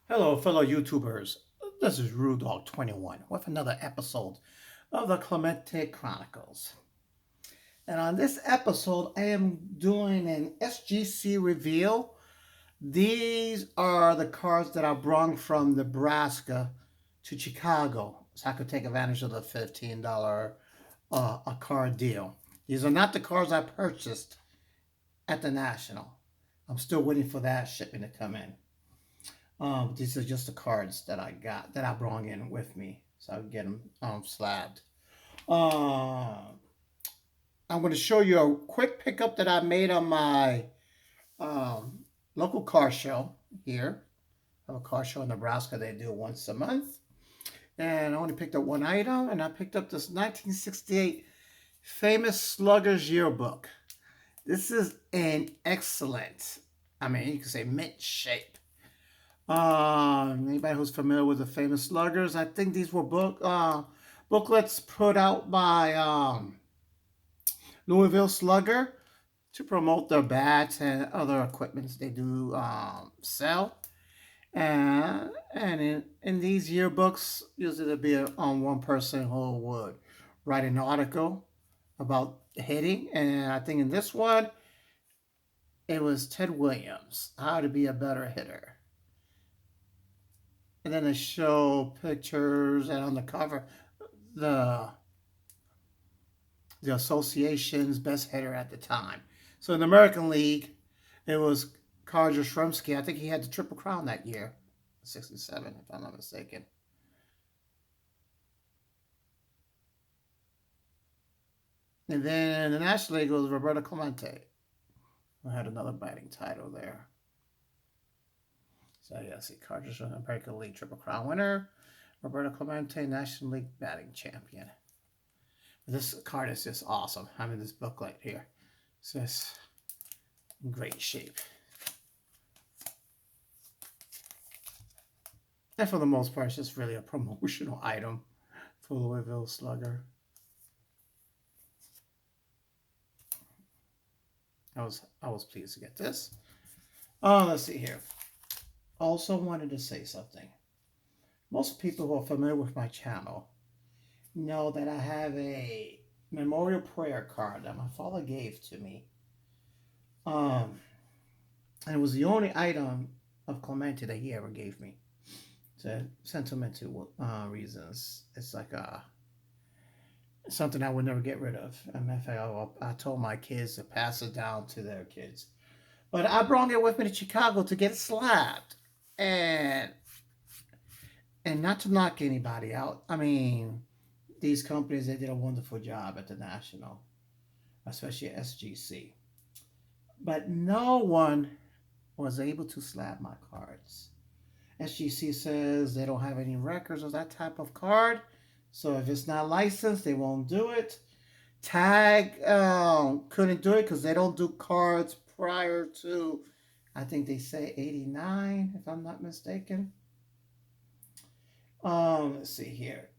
Hello, fellow YouTubers. This is RudeDog21 with another episode of the Clemente Chronicles. And on this episode, I am doing an SGC reveal. These are the cars that I brought from Nebraska to Chicago so I could take advantage of the $15 a car deal. These are not the cars I purchased at the National. I'm still waiting for that shipping to come in. These are just the cards that I got that I brought in with me, so I can get them slabbed. Uh, I'm going to show you a quick pickup that I made on my um, local car show here. I have a car show in Nebraska. They do once a month, and I only picked up one item, and I picked up this 1968 Famous Sluggers Yearbook. This is an excellent, I mean, you can say mint shape. Anybody who's familiar with the Famous Sluggers, I think these were booklets put out by Louisville Slugger to promote their bats and other equipments they do sell. And in these yearbooks, usually there'd be one person who would write an article about hitting, and I think in this one it was Ted Williams, how to be a better hitter. And then they show pictures, and on the cover, the the association's best hitter at the time. So in the American League, it was Carl Yastrzemski. I think he had the Triple Crown that year, '67, if I'm not mistaken. And then in the National League, it was Roberto Clemente, who had another batting title there. So yeah, see, Carl Yastrzemski, American League Triple Crown winner, Roberto Clemente, National League batting champion. This card is just awesome. I mean, this booklet here. It's just in great shape. And for the most part, it's just really a promotional item for Louisville Slugger. I was pleased to get this. Let's see here. Also wanted to say something. Most people who are familiar with my channel know that I have a memorial prayer card that my father gave to me. And it was the only item of Clemente that he ever gave me. So sentimental reasons. It's like something I would never get rid of. As a matter of fact, I told my kids to pass it down to their kids. But I brought it with me to Chicago to get it slabbed. And not to knock anybody out. I mean, these companies, they did a wonderful job at the National, especially at SGC. But no one was able to slab my cards. SGC says they don't have any records of that type of card. So if it's not licensed, they won't do it. Tag couldn't do it because they don't do cards prior to, I think they say 89, if I'm not mistaken. Let's see here.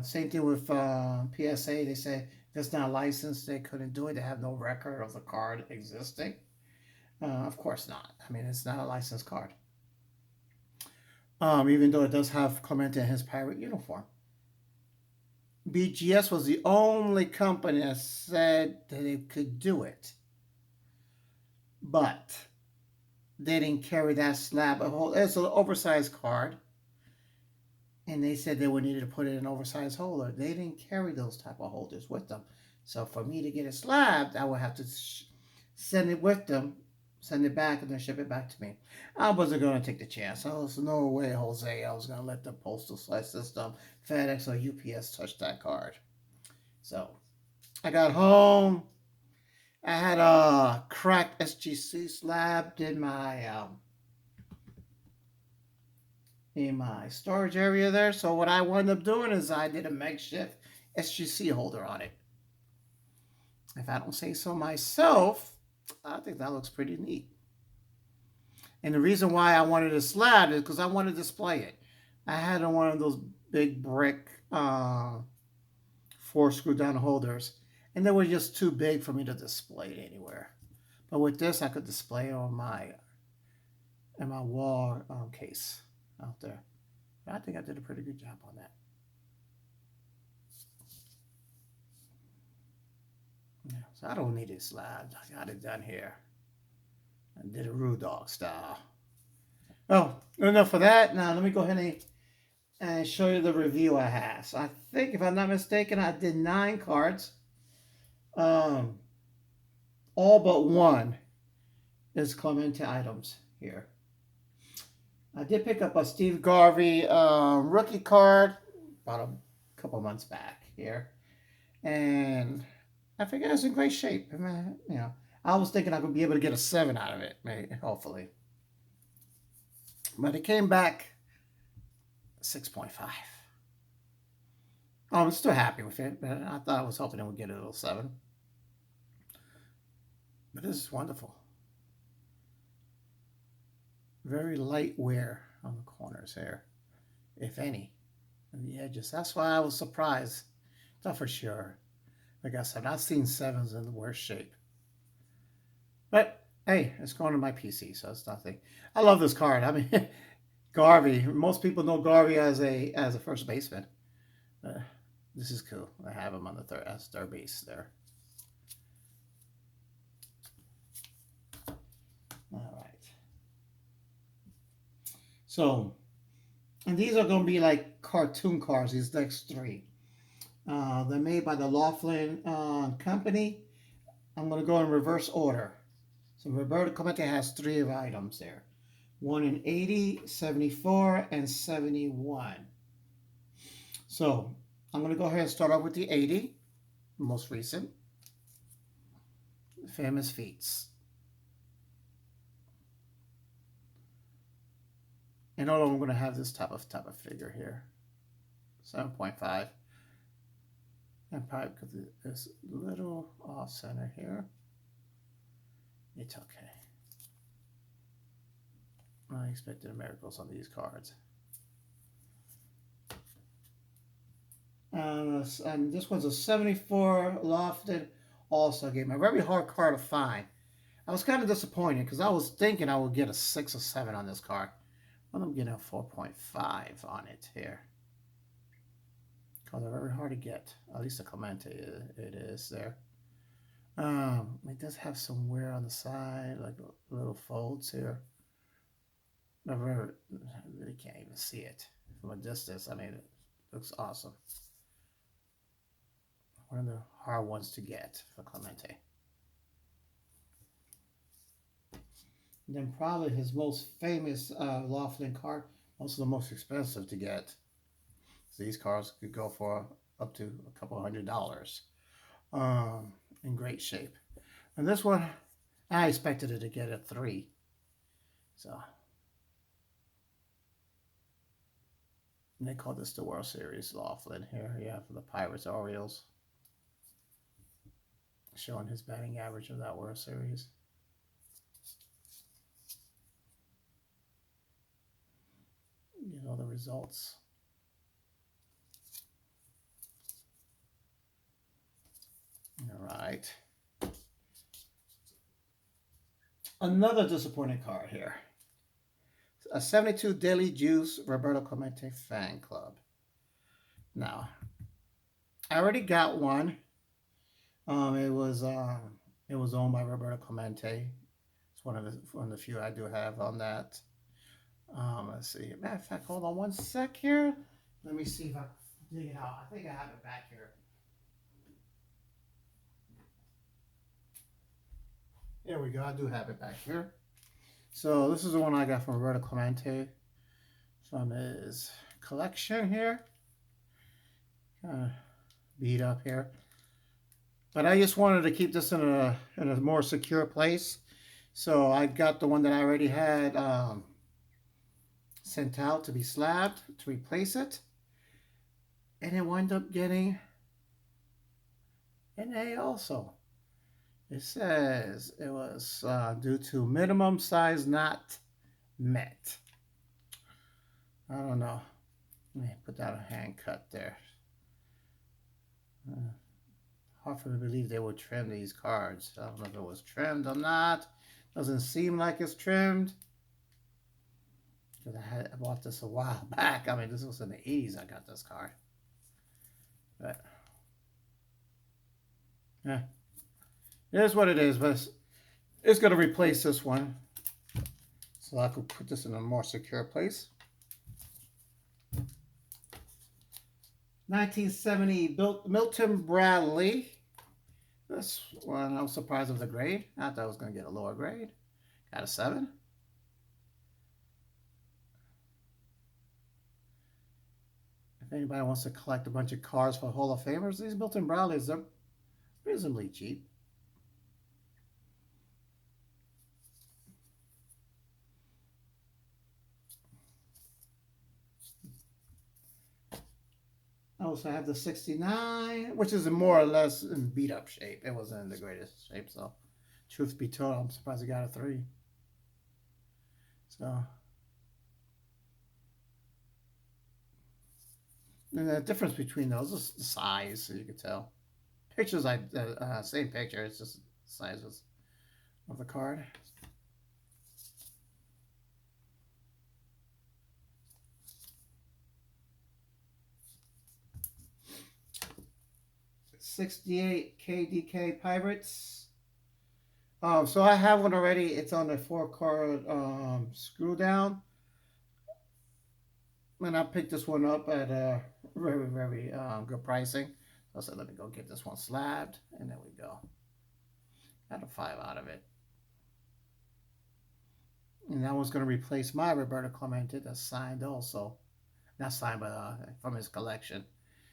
Same thing with PSA. They say if it's not licensed, they couldn't do it. They have no record of the card existing. Of course not. I mean, it's not a licensed card. Even though it does have Clemente in his pirate uniform. BGS was the only company that said that it could do it. But they didn't carry that slab. It's an oversized card. And they said they would need to put it in an oversized holder. They didn't carry those type of holders with them. So for me to get it slabbed, I would have to send it with them, send it back, and then ship it back to me. I wasn't going to take the chance. There was no way, Jose, I was going to let the postal system, FedEx or UPS touch that card. So I got home. I had a cracked SGC slab in my storage area there. So what I wound up doing is I did a makeshift SGC holder on it. If I don't say so myself, I think that looks pretty neat. And the reason why I wanted a slab is because I wanted to display it. I had one of those big brick 4 screw down holders, and they were just too big for me to display it anywhere. But with this, I could display it on my and my wall case out there. I think I did a pretty good job on that. Yeah, so I don't need it slabs. I got it done here. I did a Rude Dog style. Oh, enough for that. Now let me go ahead and show you the review I have. So I think, if I'm not mistaken, I did 9 cards. Um, all but one is Clemente items here. I did pick up a Steve Garvey rookie card about a couple months back here, and I figure it's in great shape. I mean, I was thinking I could be able to get a 7 out of it, maybe, hopefully, but it came back 6.5. I'm still happy with it, but I was hoping it would get a little 7. But this is wonderful. Very light wear on the corners here, if any, and the edges. That's why I was surprised. Not for sure. Like I said, I've seen 7s in the worst shape. But hey, it's going to my PC, so it's nothing. I love this card. I mean, Garvey. Most people know Garvey as a first baseman. This is cool. I have him on the third base there. All right. So, and these are going to be like cartoon cars. These next 3. They're made by the Laughlin company. I'm going to go in reverse order. So Roberto Clemente has 3 of items there. One in 80, 74, and 71. So I'm going to go ahead and start off with the 80, most recent. Famous feats. And although I'm going to have this type of figure here, 7.5. And probably because it's a little off center here. It's okay. I expected miracles on these cards. And this one's a 74 lofted all-star game. A very hard card to find. I was kind of disappointed because I was thinking I would get a 6 or 7 on this card. Well, I'm getting a 4.5 on it here. Cards are very hard to get. At least the Clemente it is there. It does have some wear on the side, like little folds here. I really can't even see it from a distance. I mean, it looks awesome. One of the hard ones to get for Clemente. And then probably his most famous Laughlin card, also the most expensive to get. So these cards could go for up to a couple $100. In great shape. And this one, I expected it to get a 3. So, and they call this the World Series Laughlin here. Yeah, for the Pirates Orioles. Showing his batting average of that World Series. You know the results. All right. Another disappointing card here. A 72 Daily Juice Roberto Clemente Fan Club. Now, I already got one. It was owned by Roberto Clemente. It's one of the few I do have on that. Let's see. Matter of fact, hold on one sec here. Let me see if I dig it out. I think I have it back here. There we go. I do have it back here. So this is the one I got from Roberto Clemente from his collection here. Kind of beat up here. But I just wanted to keep this in a more secure place. So I got the one that I already had sent out to be slabbed to replace it. And it wound up getting an A also. It says it was due to minimum size not met. I don't know. Let me put down a hand cut there. Hard for me to believe they would trim these cards. I don't know if it was trimmed or not. Doesn't seem like it's trimmed. because I bought this a while back. I mean, this was in the 80s I got this card. But, yeah. It is what it is, but it's going to replace this one. So I could put this in a more secure place. 1970 Milton Bradley. This one, I was surprised with the grade. I thought I was going to get a lower grade. Got a 7. If anybody wants to collect a bunch of cards for Hall of Famers, these Milton Bradleys are reasonably cheap. I also have the 69, which is more or less in beat up shape. It wasn't in the greatest shape, so truth be told, I'm surprised I got a 3. So, and the difference between those is the size, so you can tell. Pictures, same picture, it's just the size of the card. '68 KDK Pirates. So I have one already. It's on the 4-card screw down. And I picked this one up at a very, very good pricing. So I said, let me go get this one slabbed. And there we go. Got a 5 out of it. And that one's going to replace my Roberto Clemente that's signed also. Not signed, but from his collection.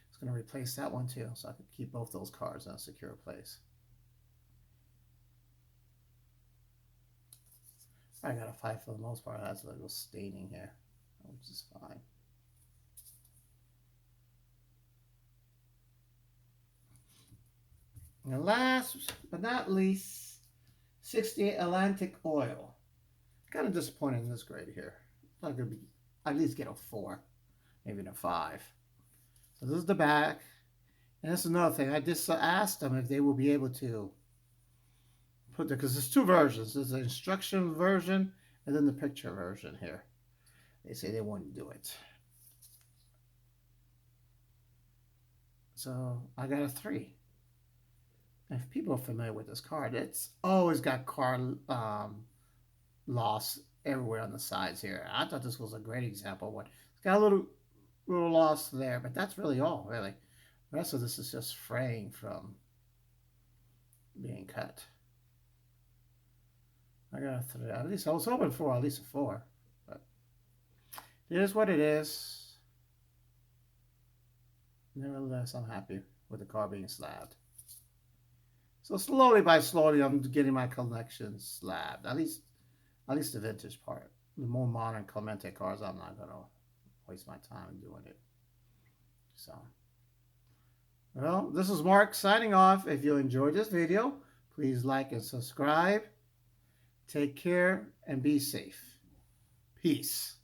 It's going to replace that one too. So I could keep both those cards in a secure place. I got a 5 for the most part. It has a little staining here, which is fine. And last but not least, 68 Atlantic Oil. Kind of disappointed in this grade here. Not going to be, at least get a 4, maybe a 5. So this is the back. And that's another thing. I just asked them if they will be able to put the, because there's 2 versions. There's the instruction version and then the picture version here. They say they wouldn't do it. So I got a 3. If people are familiar with this card, it's always got card loss everywhere on the sides here. I thought this was a great example of what it's got a little loss there, but that's really all, really. The rest of this is just fraying from being cut. I got a 3. At least I was hoping for at least a 4, but it is what it is. Nevertheless, I'm happy with the card being slabbed. So slowly by slowly, I'm getting my collection slabbed. At least the vintage part. The more modern Clemente cards, I'm not gonna waste my time doing it. So, well, this is Mark signing off. If you enjoyed this video, please like and subscribe. Take care and be safe. Peace.